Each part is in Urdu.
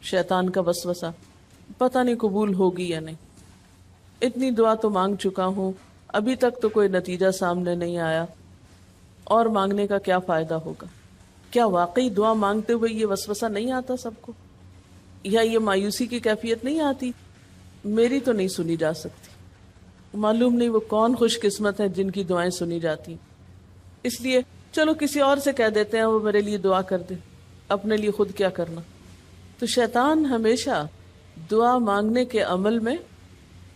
شیطان کا وسوسہ، پتہ نہیں قبول ہوگی یا نہیں، اتنی دعا تو مانگ چکا ہوں، ابھی تک تو کوئی نتیجہ سامنے نہیں آیا، اور مانگنے کا کیا فائدہ ہوگا؟ کیا واقعی دعا مانگتے ہوئے یہ وسوسہ نہیں آتا سب کو؟ یا یہ مایوسی کی کیفیت نہیں آتی؟ میری تو نہیں سنی جا سکتی، معلوم نہیں وہ کون خوش قسمت ہیں جن کی دعائیں سنی جاتی، اس لیے چلو کسی اور سے کہہ دیتے ہیں وہ میرے لیے دعا کر دے، اپنے لیے خود کیا کرنا۔ تو شیطان ہمیشہ دعا مانگنے کے عمل میں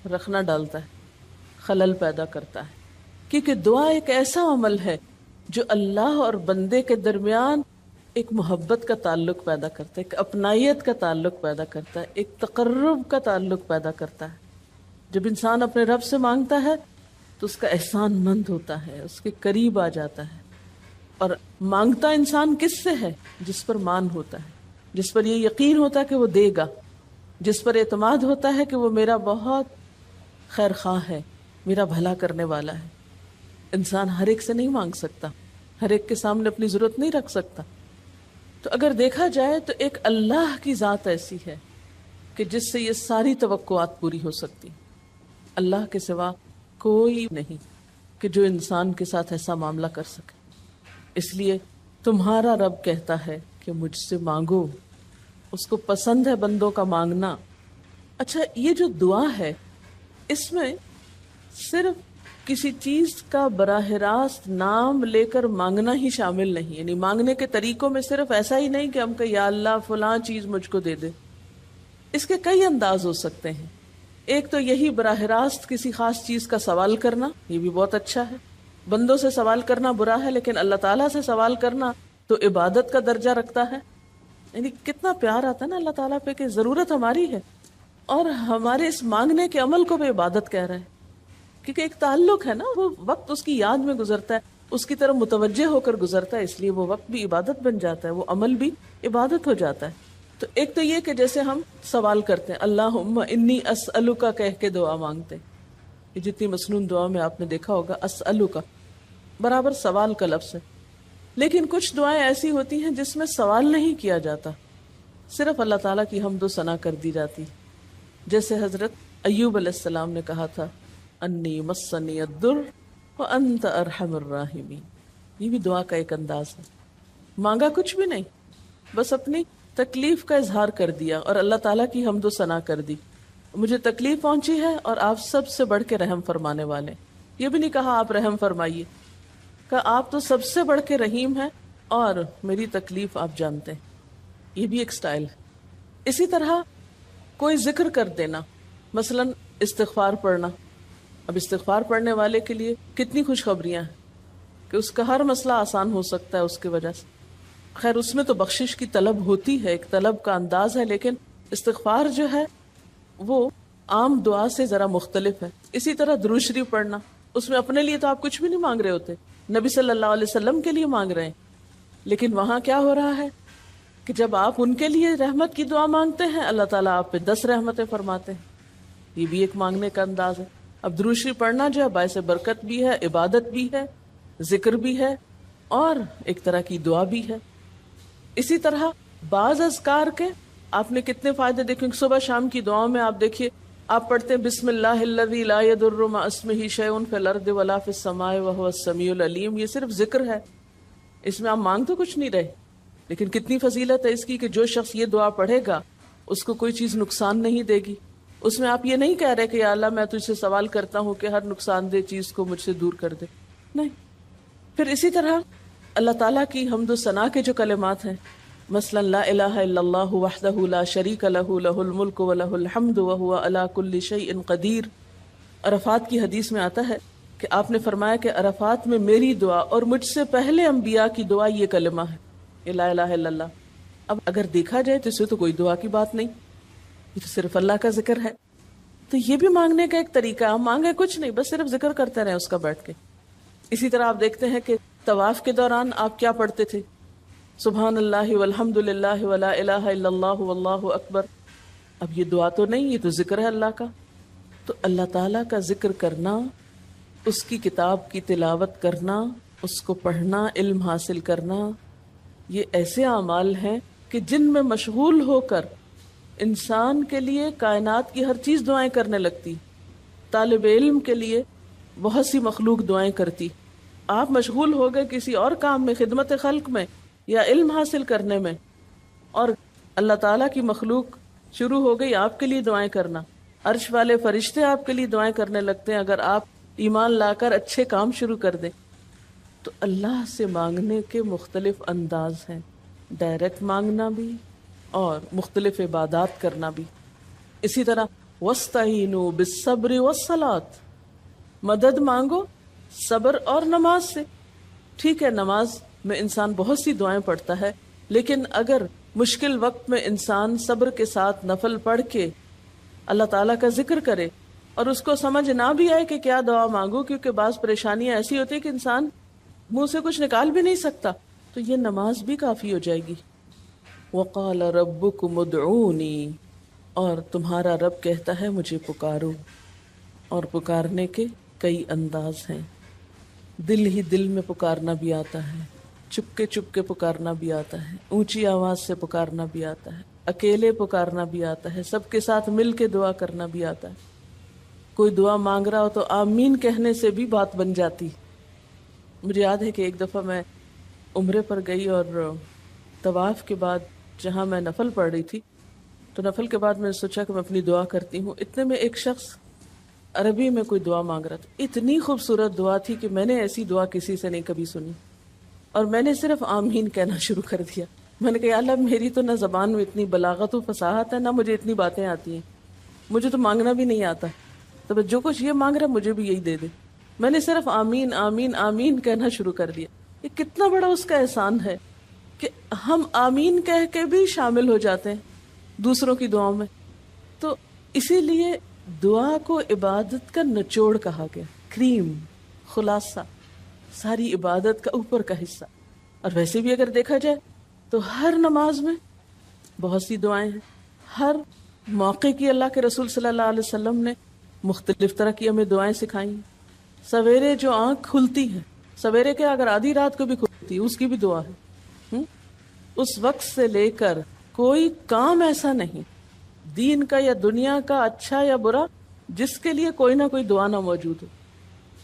رخنا ڈالتا ہے، خلل پیدا کرتا ہے، کیونکہ دعا ایک ایسا عمل ہے جو اللہ اور بندے کے درمیان ایک محبت کا تعلق پیدا کرتا ہے، ایک اپنائیت کا تعلق پیدا کرتا ہے، ایک تقرب کا تعلق پیدا کرتا ہے۔ جب انسان اپنے رب سے مانگتا ہے تو اس کا احسان مند ہوتا ہے، اس کے قریب آ جاتا ہے، اور مانگتا انسان کس سے ہے؟ جس پر مان ہوتا ہے، جس پر یہ یقین ہوتا ہے کہ وہ دے گا، جس پر اعتماد ہوتا ہے کہ وہ میرا بہت خیر خواہ ہے، میرا بھلا کرنے والا ہے۔ انسان ہر ایک سے نہیں مانگ سکتا، ہر ایک کے سامنے اپنی ضرورت نہیں رکھ سکتا۔ تو اگر دیکھا جائے تو ایک اللہ کی ذات ایسی ہے کہ جس سے یہ ساری توقعات پوری ہو سکتی، اللہ کے سوا کوئی نہیں کہ جو انسان کے ساتھ ایسا معاملہ کر سکے۔ اس لیے تمہارا رب کہتا ہے کہ مجھ سے مانگو، اس کو پسند ہے بندوں کا مانگنا۔ اچھا، یہ جو دعا ہے اس میں صرف کسی چیز کا براہ راست نام لے کر مانگنا ہی شامل نہیں، یعنی مانگنے کے طریقوں میں صرف ایسا ہی نہیں کہ ہم کہ یا اللہ فلاں چیز مجھ کو دے دے۔ اس کے کئی انداز ہو سکتے ہیں۔ ایک تو یہی براہ راست کسی خاص چیز کا سوال کرنا، یہ بھی بہت اچھا ہے۔ بندوں سے سوال کرنا برا ہے، لیکن اللہ تعالیٰ سے سوال کرنا تو عبادت کا درجہ رکھتا ہے۔ یعنی کتنا پیار آتا ہے نا اللہ تعالیٰ پہ کہ ضرورت ہماری ہے اور ہمارے اس مانگنے کے عمل کو بھی عبادت کہہ رہے ہیں، کیونکہ ایک تعلق ہے نا، وہ وقت اس کی یاد میں گزرتا ہے، اس کی طرف متوجہ ہو کر گزرتا ہے، اس لیے وہ وقت بھی عبادت بن جاتا ہے، وہ عمل بھی عبادت ہو جاتا ہے۔ تو ایک تو یہ کہ جیسے ہم سوال کرتے ہیں اللہم انی اسألک کہہ کے دعا مانگتے ہیں، یہ جتنی مسنون دعا میں آپ نے دیکھا ہوگا اسألک برابر سوال کا لفظ ہے۔ لیکن کچھ دعائیں ایسی ہوتی ہیں جس میں سوال نہیں کیا جاتا، صرف اللہ تعالیٰ کی حمد و ثنا کر دی جاتی، جیسے حضرت ایوب علیہ السلام نے کہا تھا انی مسنی الضر وانت ارحم الراحمین۔ یہ بھی دعا کا ایک انداز ہے، مانگا کچھ بھی نہیں، بس اپنی تکلیف کا اظہار کر دیا اور اللہ تعالیٰ کی حمد و ثنا کر دی، مجھے تکلیف پہنچی ہے اور آپ سب سے بڑھ کے رحم فرمانے والے۔ یہ بھی نہیں کہا آپ رحم فرمائیے، کہ آپ تو سب سے بڑھ کے رحیم ہیں اور میری تکلیف آپ جانتے ہیں۔ یہ بھی ایک سٹائل ہے۔ اسی طرح کوئی ذکر کر دینا، مثلا استغفار پڑھنا۔ اب استغفار پڑھنے والے کے لیے کتنی خوشخبریاں ہیں کہ اس کا ہر مسئلہ آسان ہو سکتا ہے اس کی وجہ سے۔ خیر اس میں تو بخشش کی طلب ہوتی ہے، ایک طلب کا انداز ہے، لیکن استغفار جو ہے وہ عام دعا سے ذرا مختلف ہے۔ اسی طرح درود شریف پڑھنا، اس میں اپنے لیے تو آپ کچھ بھی نہیں مانگ رہے ہوتے، نبی صلی اللہ علیہ وسلم کے لیے مانگ رہے ہیں، لیکن وہاں کیا ہو رہا ہے کہ جب آپ ان کے لیے رحمت کی دعا مانگتے ہیں اللہ تعالیٰ آپ پہ 10 رحمتیں فرماتے ہیں۔ یہ بھی ایک مانگنے کا انداز ہے۔ اب درود شریف پڑھنا جو ہے باعث برکت بھی ہے، عبادت بھی ہے، ذکر بھی ہے اور ایک طرح کی دعا بھی ہے۔ اسی طرح بعض اذکار کے آپ نے کتنے فائدے دیکھیں، صبح شام کی دعاؤں میں آپ دیکھیے، آپ پڑھتے ہیں بسم اللہ الذی لا یضر مع اسمہ شیء فی الارض ولا فی السماء وہو السمیع العلیم۔ یہ صرف ذکر ہے، اس میں آپ مانگ تو کچھ نہیں رہے، لیکن کتنی فضیلت ہے اس کی کہ جو شخص یہ دعا پڑھے گا اس کو کوئی چیز نقصان نہیں دے گی۔ اس میں آپ یہ نہیں کہہ رہے کہ یا اللہ میں تجھ سے سوال کرتا ہوں کہ ہر نقصان دہ چیز کو مجھ سے دور کر دے، نہیں۔ پھر اسی طرح اللہ تعالیٰ کی حمد و ثنا کے جو کلمات ہیں، مثلا لا الہ الا اللہ وحدہ لا شریک لہ لہ الملک ولہ الحمد وہو علی کل شیء قدیر۔ عرفات کی حدیث میں آتا ہے کہ آپ نے فرمایا کہ عرفات میں میری دعا اور مجھ سے پہلے انبیاء کی دعا یہ کلمہ ہے، یہ لا الہ الا اللہ۔ اب اگر دیکھا جائے تو اس میں تو کوئی دعا کی بات نہیں، یہ تو صرف اللہ کا ذکر ہے۔ تو یہ بھی مانگنے کا ایک طریقہ، ہم مانگے کچھ نہیں، بس صرف ذکر کرتے رہے اس کا بیٹھ کے۔ اسی طرح آپ دیکھتے ہیں کہ طواف کے دوران آپ کیا پڑھتے تھے، سبحان اللہ والحمد للہ ولا الہ الا اللہ واللہ اکبر۔ اب یہ دعا تو نہیں، یہ تو ذکر ہے اللہ کا۔ تو اللہ تعالیٰ کا ذکر کرنا، اس کی کتاب کی تلاوت کرنا، اس کو پڑھنا، علم حاصل کرنا، یہ ایسے اعمال ہیں کہ جن میں مشغول ہو کر انسان کے لیے کائنات کی ہر چیز دعائیں کرنے لگتی، طالب علم کے لیے بہت سی مخلوق دعائیں کرتی. آپ مشغول ہو گئے کسی اور کام میں، خدمت خلق میں یا علم حاصل کرنے میں، اور اللہ تعالیٰ کی مخلوق شروع ہو گئی آپ کے لیے دعائیں کرنا. عرش والے فرشتے آپ کے لیے دعائیں کرنے لگتے ہیں اگر آپ ایمان لا کر اچھے کام شروع کر دیں. تو اللہ سے مانگنے کے مختلف انداز ہیں، ڈائریکٹ مانگنا بھی اور مختلف عبادات کرنا بھی. اسی طرح وَاسْتَعِينُوا بِالصَّبْرِ وَالصَّلَاةِ، مدد مانگو صبر اور نماز سے. ٹھیک ہے، نماز میں انسان بہت سی دعائیں پڑھتا ہے، لیکن اگر مشکل وقت میں انسان صبر کے ساتھ نفل پڑھ کے اللہ تعالیٰ کا ذکر کرے اور اس کو سمجھ نہ بھی آئے کہ کیا دعا مانگو، کیونکہ بعض پریشانیاں ایسی ہوتی ہیں کہ انسان منہ سے کچھ نکال بھی نہیں سکتا، تو یہ نماز بھی کافی ہو جائے گی. وَقَالَ رَبُّكُمُ ادْعُونِي، اور تمہارا رب کہتا ہے مجھے پکارو. اور پکارنے کے کئی انداز ہیں. دل ہی دل میں پکارنا بھی آتا ہے، چپ کے پکارنا بھی آتا ہے، اونچی آواز سے پکارنا بھی آتا ہے، اکیلے پکارنا بھی آتا ہے، سب کے ساتھ مل کے دعا کرنا بھی آتا ہے. کوئی دعا مانگ رہا ہو تو آمین کہنے سے بھی بات بن جاتی. مجھے یاد ہے کہ ایک دفعہ میں عمرے پر گئی اور طواف کے بعد جہاں میں نفل پڑھ رہی تھی، تو نفل کے بعد میں نے سوچا کہ میں اپنی دعا کرتی ہوں. اتنے میں ایک شخص عربی میں کوئی دعا مانگ رہا تھا. اتنی خوبصورت دعا تھی کہ میں نے ایسی دعا کسی سے نہیں کبھی سنی، اور میں نے صرف آمین کہنا شروع کر دیا. میں نے کہا یا اللہ، میری تو نہ زبان میں اتنی بلاغت و فصاحت ہے، نہ مجھے اتنی باتیں آتی ہیں، مجھے تو مانگنا بھی نہیں آتا، تو بس جو کچھ یہ مانگ رہا مجھے بھی یہی دے دے. میں نے صرف آمین آمین آمین کہنا شروع کر دیا. یہ کتنا بڑا اس کا احسان ہے کہ ہم آمین کہہ کے بھی شامل ہو جاتے ہیں دوسروں کی دعاؤں میں. تو اسی لیے دعا کو عبادت کا نچوڑ کہا گیا، کریم، خلاصہ، ساری عبادت کا اوپر کا حصہ. اور ویسے بھی اگر دیکھا جائے تو ہر نماز میں بہت سی دعائیں ہیں. ہر موقع کی اللہ کے رسول صلی اللہ علیہ وسلم نے مختلف طرح کی ہمیں دعائیں سکھائی ہیں. سویرے جو آنکھ کھلتی ہے، سویرے کے اگر آدھی رات کو بھی کھلتی ہے، اس کی بھی دعا ہے. اس وقت سے لے کر کوئی کام ایسا نہیں دین کا یا دنیا کا، اچھا یا برا، جس کے لیے کوئی نہ کوئی دعا نہ موجود ہو.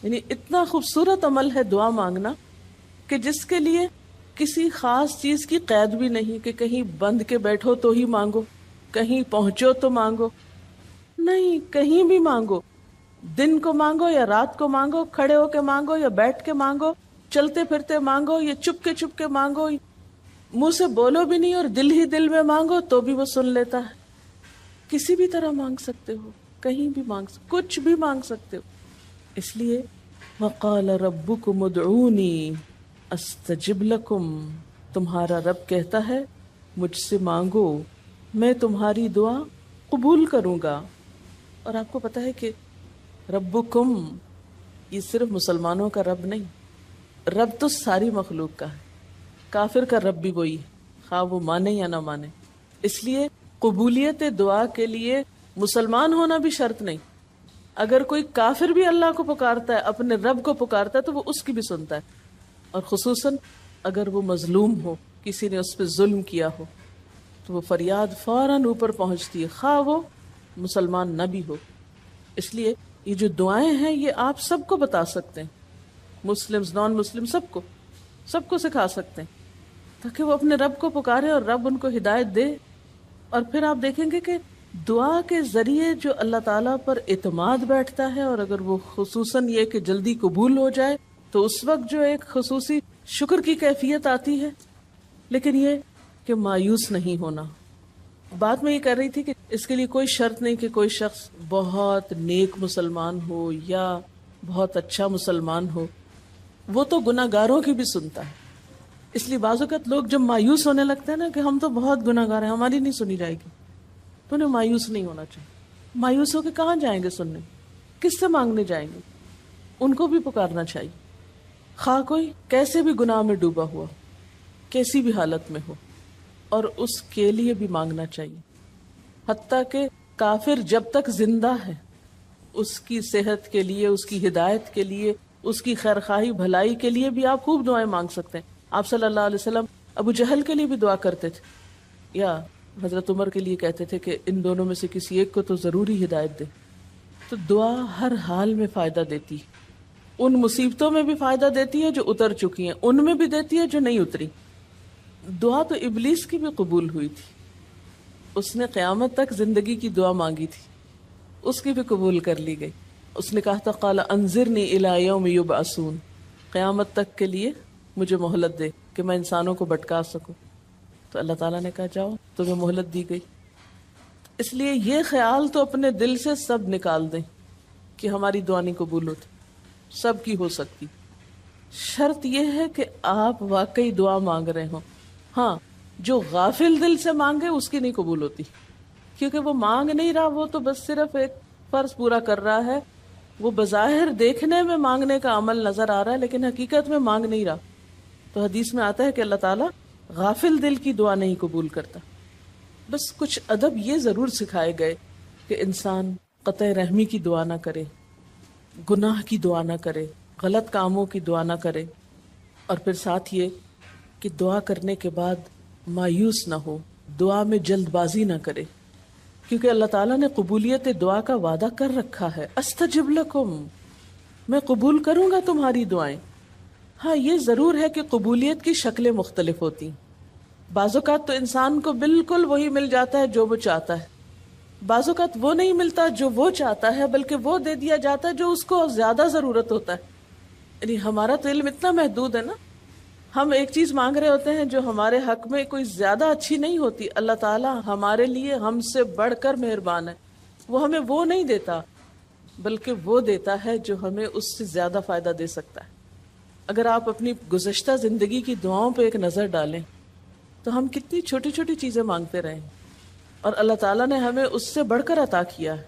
یعنی اتنا خوبصورت عمل ہے دعا مانگنا کہ جس کے لیے کسی خاص چیز کی قید بھی نہیں کہ کہیں بند کے بیٹھو تو ہی مانگو، کہیں پہنچو تو مانگو. نہیں، کہیں بھی مانگو، دن کو مانگو یا رات کو مانگو، کھڑے ہو کے مانگو یا بیٹھ کے مانگو، چلتے پھرتے مانگو یا چپ کے مانگو، منہ سے بولو بھی نہیں اور دل ہی دل میں مانگو تو بھی وہ سن لیتا ہے. کسی بھی طرح مانگ سکتے ہو، کہیں بھی مانگ سکتے، کچھ بھی مانگ سکتے ہو. اس لیے وقال ربکم ادعونی استجب لکم، تمہارا رب کہتا ہے مجھ سے مانگو، میں تمہاری دعا قبول کروں گا. اور آپ کو پتا ہے کہ ربکم یہ صرف مسلمانوں کا رب نہیں، رب تو ساری مخلوق کا ہے. کافر کا رب بھی وہی ہے، خواہ وہ مانے یا نہ مانے. اس لیے قبولیت دعا کے لیے مسلمان ہونا بھی شرط نہیں. اگر کوئی کافر بھی اللہ کو پکارتا ہے، اپنے رب کو پکارتا ہے، تو وہ اس کی بھی سنتا ہے. اور خصوصاً اگر وہ مظلوم ہو، کسی نے اس پہ ظلم کیا ہو، تو وہ فریاد فوراً اوپر پہنچتی ہے، خواہ وہ مسلمان نہ بھی ہو. اس لیے یہ جو دعائیں ہیں یہ آپ سب کو بتا سکتے ہیں، مسلم نان مسلم سب کو سکھا سکتے ہیں، تاکہ وہ اپنے رب کو پکارے اور رب ان کو ہدایت دے. اور پھر آپ دیکھیں گے کہ دعا کے ذریعے جو اللہ تعالیٰ پر اعتماد بیٹھتا ہے، اور اگر وہ خصوصاً یہ کہ جلدی قبول ہو جائے، تو اس وقت جو ایک خصوصی شکر کی کیفیت آتی ہے. لیکن یہ کہ مایوس نہیں ہونا. بات میں یہ کر رہی تھی کہ اس کے لیے کوئی شرط نہیں کہ کوئی شخص بہت نیک مسلمان ہو یا بہت اچھا مسلمان ہو، وہ تو گناہ گاروں کی بھی سنتا ہے. اس لیے بعض اوقات لوگ جب مایوس ہونے لگتے ہیں نا کہ ہم تو بہت گناہ گار ہیں، ہماری نہیں سنی جائے گی، تو انہیں مایوس نہیں ہونا چاہیے. مایوس ہو کے کہاں جائیں گے سننے؟ کس سے مانگنے جائیں گے؟ ان کو بھی پکارنا چاہیے، خواہ کوئی کیسے بھی گناہ میں ڈوبا ہوا، کیسی بھی حالت میں ہو، اور اس کے لیے بھی مانگنا چاہیے. حتیٰ کہ کافر جب تک زندہ ہے، اس کی صحت کے لیے، اس کی ہدایت کے لیے، اس کی خیرخواہی بھلائی کے لیے بھی آپ خوب دعائیں مانگ سکتے ہیں. آپ صلی اللہ علیہ وسلم ابو جہل کے لیے بھی دعا کرتے تھے، یا حضرت عمر کے لیے کہتے تھے کہ ان دونوں میں سے کسی ایک کو تو ضروری ہدایت دے. تو دعا ہر حال میں فائدہ دیتی، ان مصیبتوں میں بھی فائدہ دیتی ہے جو اتر چکی ہیں، ان میں بھی دیتی ہے جو نہیں اتری. دعا تو ابلیس کی بھی قبول ہوئی تھی، اس نے قیامت تک زندگی کی دعا مانگی تھی، اس کی بھی قبول کر لی گئی. اس نے کہا تھا قال انظرنی الی یوم یبعثون، قیامت تک کے لیے مجھے مہلت دے کہ میں انسانوں کو بھٹکا سکوں. تو اللہ تعالیٰ نے کہا جاؤ، تمہیں مہلت دی گئی. اس لیے یہ خیال تو اپنے دل سے سب نکال دیں کہ ہماری دعا نہیں قبول ہوتی، سب کی ہو سکتی. شرط یہ ہے کہ آپ واقعی دعا مانگ رہے ہوں. ہاں، جو غافل دل سے مانگے اس کی نہیں قبول ہوتی، کیونکہ وہ مانگ نہیں رہا، وہ تو بس صرف ایک فرض پورا کر رہا ہے. وہ بظاہر دیکھنے میں مانگنے کا عمل نظر آ رہا ہے لیکن حقیقت میں مانگ نہیں رہا. تو حدیث میں آتا ہے کہ اللہ تعالیٰ غافل دل کی دعا نہیں قبول کرتا. بس کچھ ادب یہ ضرور سکھائے گئے کہ انسان قطع رحمی کی دعا نہ کرے، گناہ کی دعا نہ کرے، غلط کاموں کی دعا نہ کرے، اور پھر ساتھ یہ کہ دعا کرنے کے بعد مایوس نہ ہو، دعا میں جلد بازی نہ کرے، کیونکہ اللہ تعالیٰ نے قبولیت دعا کا وعدہ کر رکھا ہے. استجب لکم، میں قبول کروں گا تمہاری دعائیں. ہاں، یہ ضرور ہے کہ قبولیت کی شکلیں مختلف ہوتی ہیں. بعض اوقات تو انسان کو بالکل وہی مل جاتا ہے جو وہ چاہتا ہے، بعض اوقات وہ نہیں ملتا جو وہ چاہتا ہے، بلکہ وہ دے دیا جاتا ہے جو اس کو زیادہ ضرورت ہوتا ہے. یعنی ہمارا تو علم اتنا محدود ہے نا، ہم ایک چیز مانگ رہے ہوتے ہیں جو ہمارے حق میں کوئی زیادہ اچھی نہیں ہوتی. اللہ تعالیٰ ہمارے لیے ہم سے بڑھ کر مہربان ہے، وہ ہمیں وہ نہیں دیتا بلکہ وہ دیتا ہے جو ہمیں اس سے زیادہ فائدہ دے سکتا ہے. اگر آپ اپنی گزشتہ زندگی کی دعاؤں پہ ایک نظر ڈالیں تو ہم کتنی چھوٹی چھوٹی چیزیں مانگتے رہے ہیں اور اللہ تعالیٰ نے ہمیں اس سے بڑھ کر عطا کیا ہے.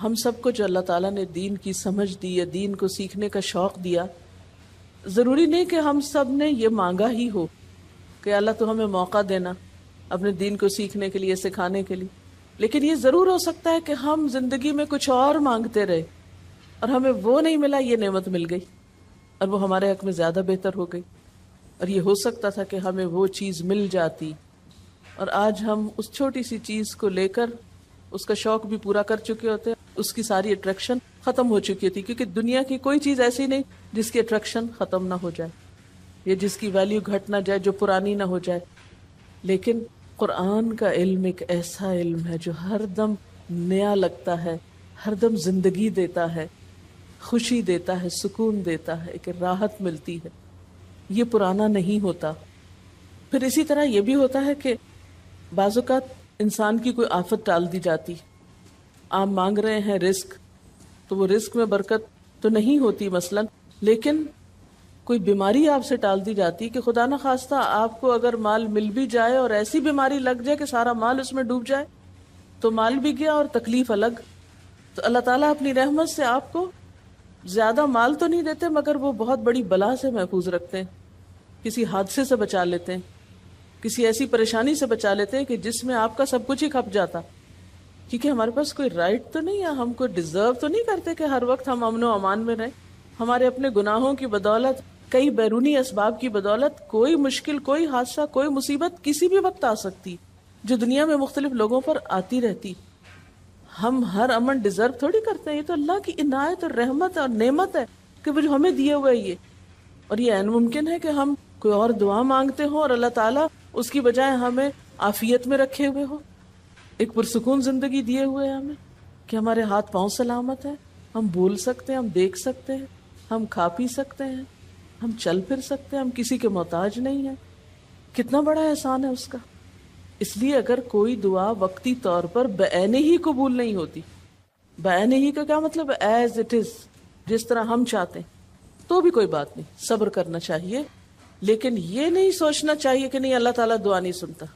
ہم سب کو جو اللہ تعالیٰ نے دین کی سمجھ دی یا دین کو سیکھنے کا شوق دیا، ضروری نہیں کہ ہم سب نے یہ مانگا ہی ہو کہ اللہ تو ہمیں موقع دینا اپنے دین کو سیکھنے کے لیے، سکھانے کے لیے. لیکن یہ ضرور ہو سکتا ہے کہ ہم زندگی میں کچھ اور مانگتے رہے اور ہمیں وہ نہیں ملا، یہ نعمت مل گئی اور وہ ہمارے حق میں زیادہ بہتر ہو گئی. اور یہ ہو سکتا تھا کہ ہمیں وہ چیز مل جاتی اور آج ہم اس چھوٹی سی چیز کو لے کر اس کا شوق بھی پورا کر چکے ہوتے، اس کی ساری اٹریکشن ختم ہو چکی تھی. کیونکہ دنیا کی کوئی چیز ایسی نہیں جس کی اٹریکشن ختم نہ ہو جائے یا جس کی ویلیو گھٹ نہ جائے، جو پرانی نہ ہو جائے. لیکن قرآن کا علم ایک ایسا علم ہے جو ہر دم نیا لگتا ہے، ہر دم زندگی دیتا ہے، خوشی دیتا ہے، سکون دیتا ہے، ایک راحت ملتی ہے. یہ پرانا نہیں ہوتا. پھر اسی طرح یہ بھی ہوتا ہے کہ بعض اوقات انسان کی کوئی آفت ٹال دی جاتی. آپ مانگ رہے ہیں رزق، تو وہ رزق میں برکت تو نہیں ہوتی مثلا، لیکن کوئی بیماری آپ سے ٹال دی جاتی کہ خدا نہ خواستہ آپ کو اگر مال مل بھی جائے اور ایسی بیماری لگ جائے کہ سارا مال اس میں ڈوب جائے تو مال بھی گیا اور تکلیف الگ. تو اللہ تعالیٰ اپنی رحمت سے آپ کو زیادہ مال تو نہیں دیتے مگر وہ بہت بڑی بلا سے محفوظ رکھتے ہیں، کسی حادثے سے بچا لیتے ہیں، کسی ایسی پریشانی سے بچا لیتے ہیں کہ جس میں آپ کا سب کچھ ہی کھپ جاتا. کیونکہ ہمارے پاس کوئی رائٹ تو نہیں ہے، ہم کو ڈیزرو تو نہیں کرتے کہ ہر وقت ہم امن و امان میں رہیں. ہمارے اپنے گناہوں کی بدولت، کئی بیرونی اسباب کی بدولت کوئی مشکل، کوئی حادثہ، کوئی مصیبت کسی بھی وقت آ سکتی جو دنیا میں مختلف لوگوں پر آتی رہتی. ہم ہر امن ڈیزرو تھوڑی کرتے ہیں، یہ تو اللہ کی عنایت اور رحمت اور نعمت ہے کہ وہ جو ہمیں دیے ہوئے یہ. اور یہ عین ممکن ہے کہ ہم کوئی اور دعا مانگتے ہوں اور اللہ تعالیٰ اس کی بجائے ہمیں عافیت میں رکھے ہوئے ہو، ایک پرسکون زندگی دیے ہوئے ہمیں کہ ہمارے ہاتھ پاؤں سلامت ہیں، ہم بول سکتے ہیں، ہم دیکھ سکتے ہیں، ہم کھا پی سکتے ہیں، ہم چل پھر سکتے ہیں، ہم کسی کے محتاج نہیں ہیں. کتنا بڑا احسان ہے اس کا. اس لیے اگر کوئی دعا وقتی طور پر بعین ہی قبول نہیں ہوتی، بعین ہی کا کیا مطلب ہے؟ ایز اٹ از، جس طرح ہم چاہتے ہیں، تو بھی کوئی بات نہیں، صبر کرنا چاہیے. لیکن یہ نہیں سوچنا چاہیے کہ نہیں اللہ تعالیٰ دعا نہیں سنتا.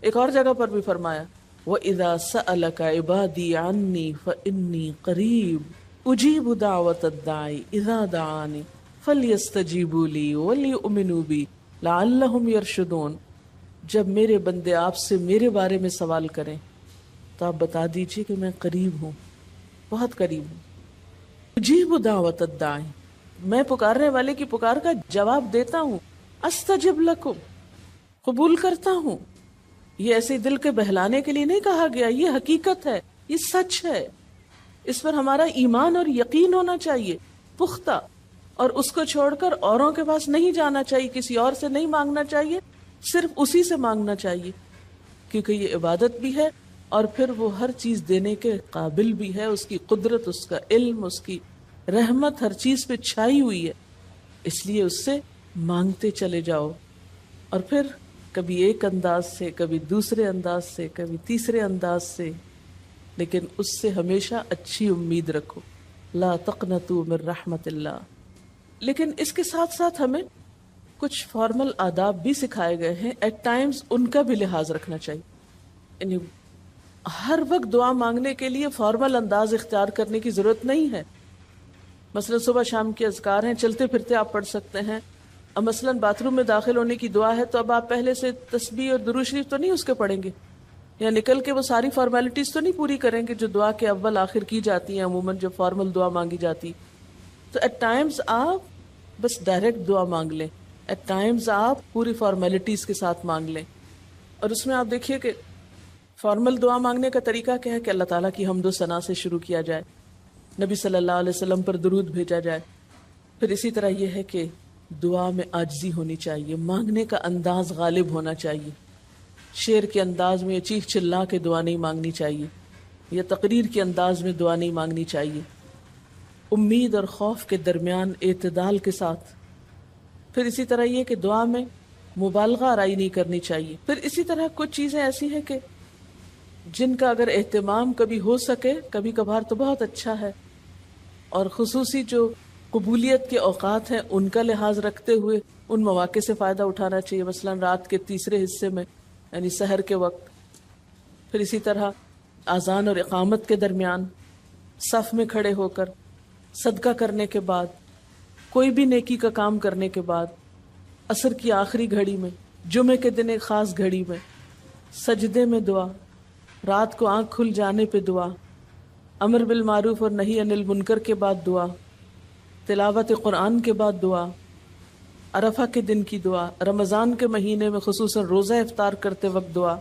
ایک اور جگہ پر بھی فرمایا وَإِذَا سَأَلَكَ عِبَادِي عَنِّي فَإِنِّي قَرِيبٌ أُجِيبُ دَعْوَةَ الدَّاعِ إِذَا دَعَانِ فَلْيَسْتَجِيبُوا لِي وَلْيُؤْمِنُوا بِي لَعَلَّهُمْ يَرْشُدُونَ. جب میرے بندے آپ سے میرے بارے میں سوال کریں تو آپ بتا دیجئے کہ میں قریب ہوں، بہت قریب ہوں. اجیب دعوت الداعی، میں پکارنے والے کی پکار کا جواب دیتا ہوں. استجب لکم، قبول کرتا ہوں. یہ ایسے دل کے بہلانے کے لیے نہیں کہا گیا، یہ حقیقت ہے، یہ سچ ہے، اس پر ہمارا ایمان اور یقین ہونا چاہیے پختہ، اور اس کو چھوڑ کر اوروں کے پاس نہیں جانا چاہیے، کسی اور سے نہیں مانگنا چاہیے، صرف اسی سے مانگنا چاہیے، کیونکہ یہ عبادت بھی ہے اور پھر وہ ہر چیز دینے کے قابل بھی ہے، اس کی قدرت، اس کا علم، اس کی رحمت ہر چیز پہ چھائی ہوئی ہے، اس لیے اس سے مانگتے چلے جاؤ، اور پھر کبھی ایک انداز سے، کبھی دوسرے انداز سے، کبھی تیسرے انداز سے، لیکن اس سے ہمیشہ اچھی امید رکھو، لا تقنطوا من رحمت اللہ۔ لیکن اس کے ساتھ ساتھ ہمیں کچھ فارمل آداب بھی سکھائے گئے ہیں، ایٹ ٹائمز ان کا بھی لحاظ رکھنا چاہیے، یعنی ہر وقت دعا مانگنے کے لیے فارمل انداز اختیار کرنے کی ضرورت نہیں ہے۔ مثلا صبح شام کے اذکار ہیں، چلتے پھرتے آپ پڑھ سکتے ہیں، اب مثلا باتھ روم میں داخل ہونے کی دعا ہے تو اب آپ پہلے سے تسبیح اور درود شریف تو نہیں اس کے پڑھیں گے، یا نکل کے وہ ساری فارمیلٹیز تو نہیں پوری کریں گے جو دعا کے اول آخر کی جاتی ہیں عموماً جب فارمل دعا مانگی جاتی۔ تو ایٹ ٹائمز آپ بس ڈائریکٹ دعا مانگ لیں، ایٹ ٹائمز آپ پوری فارمیلٹیز کے ساتھ مانگ لیں، اور اس میں آپ دیکھیے کہ فارمل دعا مانگنے کا طریقہ کیا ہے کہ اللہ تعالیٰ کی حمد و ثنا سے شروع کیا جائے، نبی صلی اللہ علیہ وسلم پر درود بھیجا جائے، پھر اسی طرح یہ ہے کہ دعا میں عاجزی ہونی چاہیے، مانگنے کا انداز غالب ہونا چاہیے، شعر کے انداز میں چیخ چلا کے دعا نہیں مانگنی چاہیے، یا تقریر کے انداز میں دعا نہیں مانگنی چاہیے، امید اور خوف کے درمیان اعتدال کے ساتھ، پھر اسی طرح یہ کہ دعا میں مبالغہ آرائی نہیں کرنی چاہیے، پھر اسی طرح کچھ چیزیں ایسی ہیں کہ جن کا اگر اہتمام کبھی ہو سکے، کبھی کبھار تو بہت اچھا ہے، اور خصوصی جو قبولیت کے اوقات ہیں ان کا لحاظ رکھتے ہوئے ان مواقع سے فائدہ اٹھانا چاہیے، مثلا رات کے تیسرے حصے میں یعنی سحر کے وقت، پھر اسی طرح اذان اور اقامت کے درمیان، صف میں کھڑے ہو کر، صدقہ کرنے کے بعد، کوئی بھی نیکی کا کام کرنے کے بعد، عصر کی آخری گھڑی میں، جمعے کے دن ایک خاص گھڑی میں، سجدے میں دعا، رات کو آنکھ کھل جانے پہ دعا، امر بالمعروف اور نہی عن المنکر کے بعد دعا، تلاوت قرآن کے بعد دعا، عرفہ کے دن کی دعا، رمضان کے مہینے میں خصوصاً روزہ افطار کرتے وقت دعا،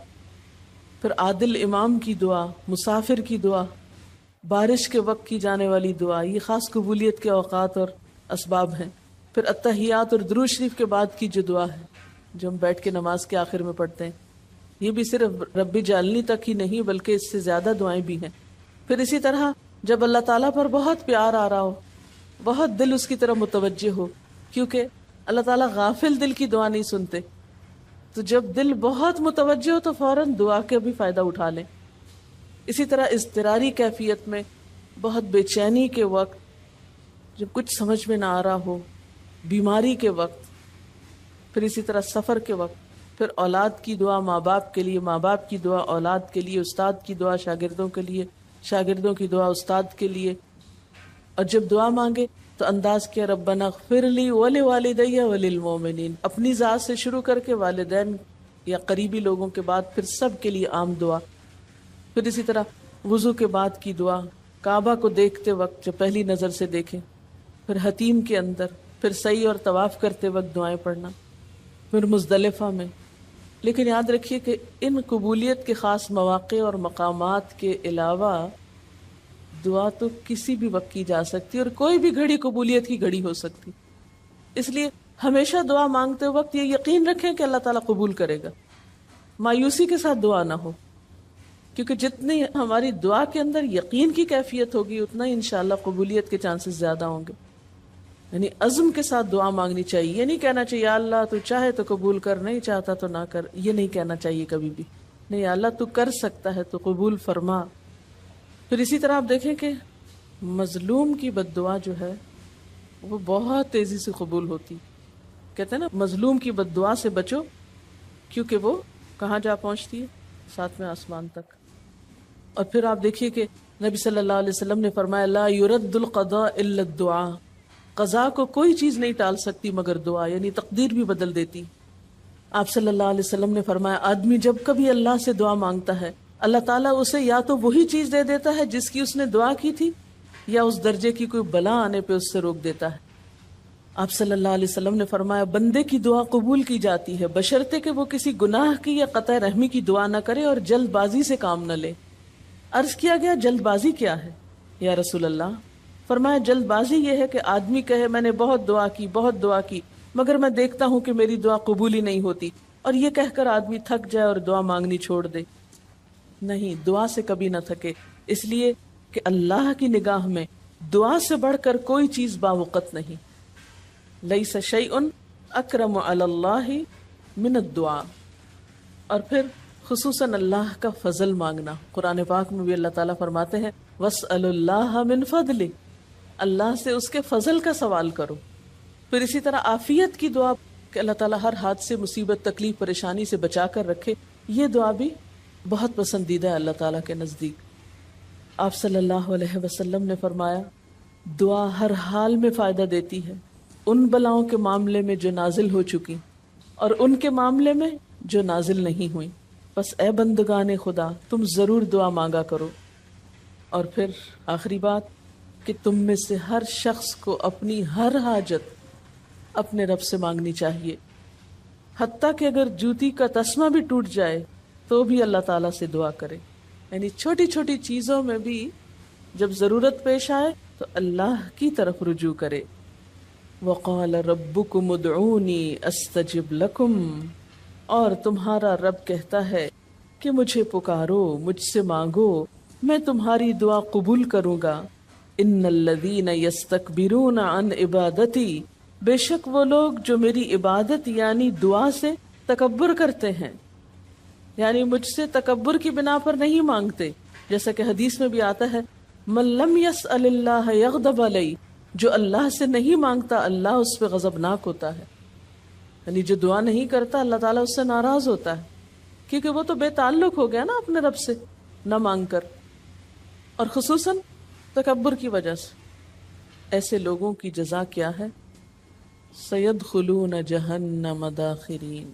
پھر عادل امام کی دعا، مسافر کی دعا، بارش کے وقت کی جانے والی دعا، یہ خاص قبولیت کے اوقات اور اسباب ہیں، پھر التحیات اور درود شریف کے بعد کی جو دعا ہے جو ہم بیٹھ کے نماز کے آخر میں پڑھتے ہیں، یہ بھی صرف رب جعلنی تک ہی نہیں بلکہ اس سے زیادہ دعائیں بھی ہیں۔ پھر اسی طرح جب اللہ تعالیٰ پر بہت پیار آ رہا ہو، بہت دل اس کی طرف متوجہ ہو، کیونکہ اللہ تعالیٰ غافل دل کی دعا نہیں سنتے، تو جب دل بہت متوجہ ہو تو فوراً دعا کے بھی فائدہ اٹھا لیں۔ اسی طرح اضطراری کیفیت میں، بہت بے چینی کے وقت، جب کچھ سمجھ میں نہ آ رہا ہو، بیماری کے وقت، پھر اسی طرح سفر کے وقت، پھر اولاد کی دعا ماں باپ کے لیے، ماں باپ کی دعا اولاد کے لیے، استاد کی دعا شاگردوں کے لیے، شاگردوں کی دعا استاد کے لیے، اور جب دعا مانگے تو انداز کیا ربنا اغفر لی ولوالدی وللمؤمنین، اپنی ذات سے شروع کر کے والدین یا قریبی لوگوں کے بعد پھر سب کے لیے عام دعا، پھر اسی طرح وضو کے بعد کی دعا، کعبہ کو دیکھتے وقت جو پہلی نظر سے دیکھیں، پھر حتیم کے اندر، پھر سعی اور طواف کرتے وقت دعائیں پڑھنا، پھر مزدلفہ میں۔ لیکن یاد رکھیے کہ ان قبولیت کے خاص مواقع اور مقامات کے علاوہ دعا تو کسی بھی وقت کی جا سکتی اور کوئی بھی گھڑی قبولیت کی گھڑی ہو سکتی، اس لیے ہمیشہ دعا مانگتے وقت یہ یقین رکھیں کہ اللہ تعالیٰ قبول کرے گا، مایوسی کے ساتھ دعا نہ ہو، کیونکہ جتنی ہماری دعا کے اندر یقین کی کیفیت ہوگی اتنا ہی انشاءاللہ قبولیت کے چانسز زیادہ ہوں گے۔ یعنی عزم کے ساتھ دعا مانگنی چاہیے، یہ نہیں کہنا چاہیے یا اللہ تو چاہے تو قبول کر، نہیں چاہتا تو نہ کر، یہ نہیں کہنا چاہیے کبھی بھی، نہیں یا اللہ تو کر سکتا ہے تو قبول فرما۔ پھر اسی طرح آپ دیکھیں کہ مظلوم کی بد دعا جو ہے وہ بہت تیزی سے قبول ہوتی، کہتے ہیں نا مظلوم کی بد دعا سے بچو کیونکہ وہ کہاں جا پہنچتی ہے، ساتویں آسمان تک۔ اور پھر آپ دیکھیے کہ نبی صلی اللہ علیہ وسلم نے فرمایا لا يرد القضاء الا الدعاء، قضاء کو کوئی چیز نہیں ٹال سکتی مگر دعا، یعنی تقدیر بھی بدل دیتی۔ آپ صلی اللہ علیہ وسلم نے فرمایا آدمی جب کبھی اللہ سے دعا مانگتا ہے اللہ تعالیٰ اسے یا تو وہی چیز دے دیتا ہے جس کی اس نے دعا کی تھی، یا اس درجے کی کوئی بلا آنے پہ اس سے روک دیتا ہے۔ آپ صلی اللہ علیہ وسلم نے فرمایا بندے کی دعا قبول کی جاتی ہے بشرطے کہ وہ کسی گناہ کی یا قطع رحمی کی دعا نہ کرے اور جلد بازی سے کام نہ لے۔ عرض کیا گیا جلد بازی کیا ہے یا رسول اللہ؟ فرمایا جلد بازی یہ ہے کہ آدمی کہے میں نے بہت دعا کی مگر میں دیکھتا ہوں کہ میری دعا قبول ہی نہیں ہوتی، اور یہ کہہ کر آدمی تھک جائے اور دعا مانگنی چھوڑ دے۔ نہیں، دعا سے کبھی نہ تھکے، اس لیے کہ اللہ کی نگاہ میں دعا سے بڑھ کر کوئی چیز باوقت نہیں۔ لیس شیء اکرم علی اللہ من الدعاء۔ اور پھر خصوصاً اللہ کا فضل مانگنا، قرآن پاک میں بھی اللہ تعالیٰ فرماتے ہیں وَاسْأَلُوا اللَّهَ مِن فَضْلِهِ، اللہ سے اس کے فضل کا سوال کرو۔ پھر اسی طرح عافیت کی دعا کہ اللہ تعالیٰ ہر حادثے، مصیبت، تکلیف، پریشانی سے بچا کر رکھے، یہ دعا بھی بہت پسندیدہ ہے اللہ تعالیٰ کے نزدیک۔ آپ صلی اللہ علیہ وسلم نے فرمایا دعا ہر حال میں فائدہ دیتی ہے، ان بلاؤں کے معاملے میں جو نازل ہو چکی اور ان کے معاملے میں جو نازل نہیں ہوئی۔ بس اے بندگان خدا تم ضرور دعا مانگا کرو۔ اور پھر آخری بات کہ تم میں سے ہر شخص کو اپنی ہر حاجت اپنے رب سے مانگنی چاہیے، حتیٰ کہ اگر جوتی کا تسمہ بھی ٹوٹ جائے تو بھی اللہ تعالیٰ سے دعا کرے۔ یعنی چھوٹی چھوٹی چیزوں میں بھی جب ضرورت پیش آئے تو اللہ کی طرف رجوع کرے۔ وَقَالَ رَبُّكُمُ ادْعُونِي أَسْتَجِبْ لَكُمْ، اور تمہارا رب کہتا ہے کہ مجھے پکارو، مجھ سے مانگو، میں تمہاری دعا قبول کروں گا۔ إِنَّ الَّذِينَ يَسْتَكْبِرُونَ عَنْ عِبَادَتِي، بے شک وہ لوگ جو میری عبادت یعنی دعا سے تکبر کرتے ہیں، یعنی مجھ سے تکبر کی بنا پر نہیں مانگتے، جیسا کہ حدیث میں بھی آتا ہے مَن لَمْ يَسْأَلِ اللَّهَ يَغْضَبْ عَلَيْهِ، جو اللہ سے نہیں مانگتا اللہ اس پہ غضبناک ہوتا ہے۔ یعنی جو دعا نہیں کرتا اللہ تعالیٰ اس سے ناراض ہوتا ہے، کیونکہ وہ تو بے تعلق ہو گیا نا اپنے رب سے نہ مانگ کر، اور خصوصاً تکبر کی وجہ سے۔ ایسے لوگوں کی جزا کیا ہے؟ سَيَدْخُلُونَ جَهَنَّمَ دَاخِرِينَ،